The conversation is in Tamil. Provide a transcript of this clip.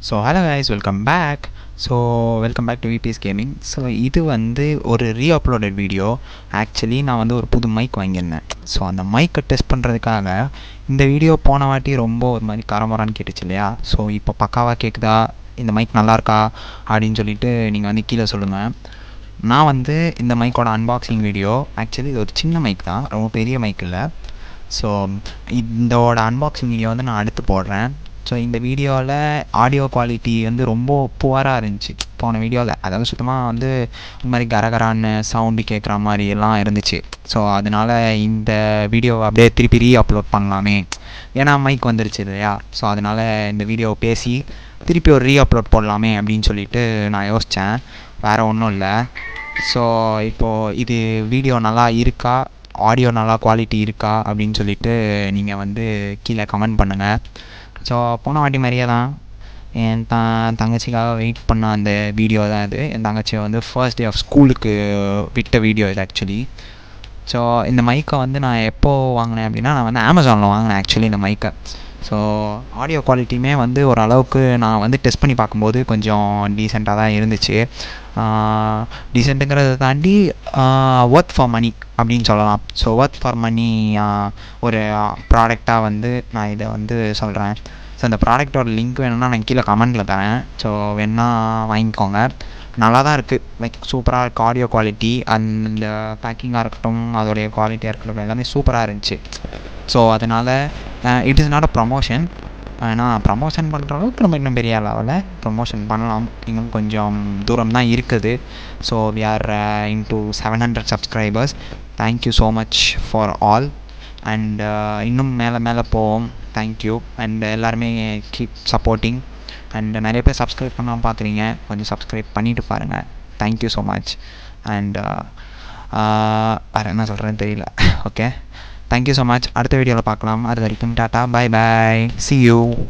So hello guys, welcome back. Welcome back to VBS gaming. So இது வந்து ஒரு ரீஅப்லோடட் வீடியோ. ஆக்சுவலி நான் வந்து ஒரு புது மைக் வாங்கியிருந்தேன். ஸோ அந்த மைக்கை டெஸ்ட் பண்ணுறதுக்காக இந்த வீடியோ போன வாட்டி ரொம்ப ஒரு மாதிரி காரமரான்னு கேட்டுச்சு இல்லையா? ஸோ இப்போ பக்காவாக கேட்குதா, இந்த மைக் நல்லாயிருக்கா அப்படின்னு சொல்லிட்டு நீங்கள் வந்து கீழே சொல்லுங்கள். நான் வந்து இந்த மைக்கோட அன்பாக்சிங் வீடியோ, ஆக்சுவலி இது ஒரு சின்ன மைக் தான், ரொம்ப பெரிய மைக் இல்லை. ஸோ இதோட அன்பாக்சிங் வீடியோ வந்து நான் அடுத்து போடுறேன். ஸோ இந்த வீடியோவில் ஆடியோ குவாலிட்டி வந்து ரொம்ப புவராக இருந்துச்சு போன வீடியோவில். அதாவது சுத்தமாக வந்து இந்த மாதிரி கரகரான்னு சவுண்டு கேட்குற மாதிரி எல்லாம் இருந்துச்சு. ஸோ அதனால் இந்த வீடியோவை அப்படியே திருப்பி அப்லோட் பண்ணலாமே, ஏன்னா மைக் வந்துருச்சு இல்லையா? ஸோ அதனால் இந்த வீடியோவை பேசி திருப்பி ஒரு அப்லோட் போடலாமே அப்படின்னு சொல்லிட்டு நான் யோசித்தேன். வேறு ஒன்றும் இல்லை. ஸோ இப்போது இது வீடியோ நல்லா இருக்கா, ஆடியோ நல்லா குவாலிட்டி இருக்கா அப்படின்னு சொல்லிட்டு நீங்கள் வந்து கீழே கமெண்ட் பண்ணுங்கள். ஸோ போன வாட்டி மாதிரியே தான் என் தங்கச்சிக்காக வெயிட் பண்ண அந்த வீடியோ தான் இது. என் தங்கச்சியை வந்து ஃபர்ஸ்ட் டே ஆஃப் ஸ்கூலுக்கு விட்ட வீடியோ இது ஆக்சுவலி. ஸோ இந்த மைக்கை வந்து நான் எப்போது வாங்கினேன் அப்படின்னா, நான் வந்து அமேசானில் வாங்கினேன் ஆக்சுவலி இந்த மைக்கை. ஸோ ஆடியோ குவாலிட்டியுமே வந்து ஓரளவுக்கு நான் வந்து டெஸ்ட் பண்ணி பார்க்கும்போது கொஞ்சம் டீசெண்டாக தான் இருந்துச்சு. டீசெண்ட்டுங்கிறத தாண்டி ஒர்த் ஃபார் மணி அப்படின்னு சொல்லலாம். ஸோ ஒர்த் ஃபார் மணி ஒரு ப்ராடக்டாக வந்து நான் இதை வந்து சொல்கிறேன். ஸோ இந்த ப்ராடக்டோட லிங்க் வேணும்னா நான் கீழே கமெண்ட்டில் தரேன். ஸோ வேணுன்னா வாங்கிக்கோங்க. நல்லா தான் இருக்குது, லைக் சூப்பராக இருக்குது ஆடியோ குவாலிட்டி. அந்த பேக்கிங்காக இருக்கட்டும், அதோடைய குவாலிட்டியாக இருக்கட்டும், எல்லாமே சூப்பராக இருந்துச்சு. ஸோ அதனால் it is not a promotion. ஆனால் ப்ரமோஷன் பண்ணுற அளவுக்கு நம்ம இன்னும் பெரிய லெவலில் ப்ரமோஷன் பண்ணலாம், இன்னும் கொஞ்சம் தூரம் தான் இருக்குது. So we are into 700 subscribers. Thank you so much for all. And இன்னும் மேலே மேலே போவோம். தேங்க்யூ. அண்ட் எல்லாருமே கீப் சப்போர்ட்டிங். அண்ட் நிறைய பேர் சப்ஸ்கிரைப் பண்ணாமல் பார்க்குறீங்க, கொஞ்சம் சப்ஸ்கிரைப் பண்ணிவிட்டு பாருங்கள். Thank you so much. அண்ட் வேறு என்ன சொல்கிறேன்னு தெரியல. Okay, thank you so much. அடுத்த வீடியோவில் பார்க்கலாம். அது வரைக்கும் tata, bye bye, see you.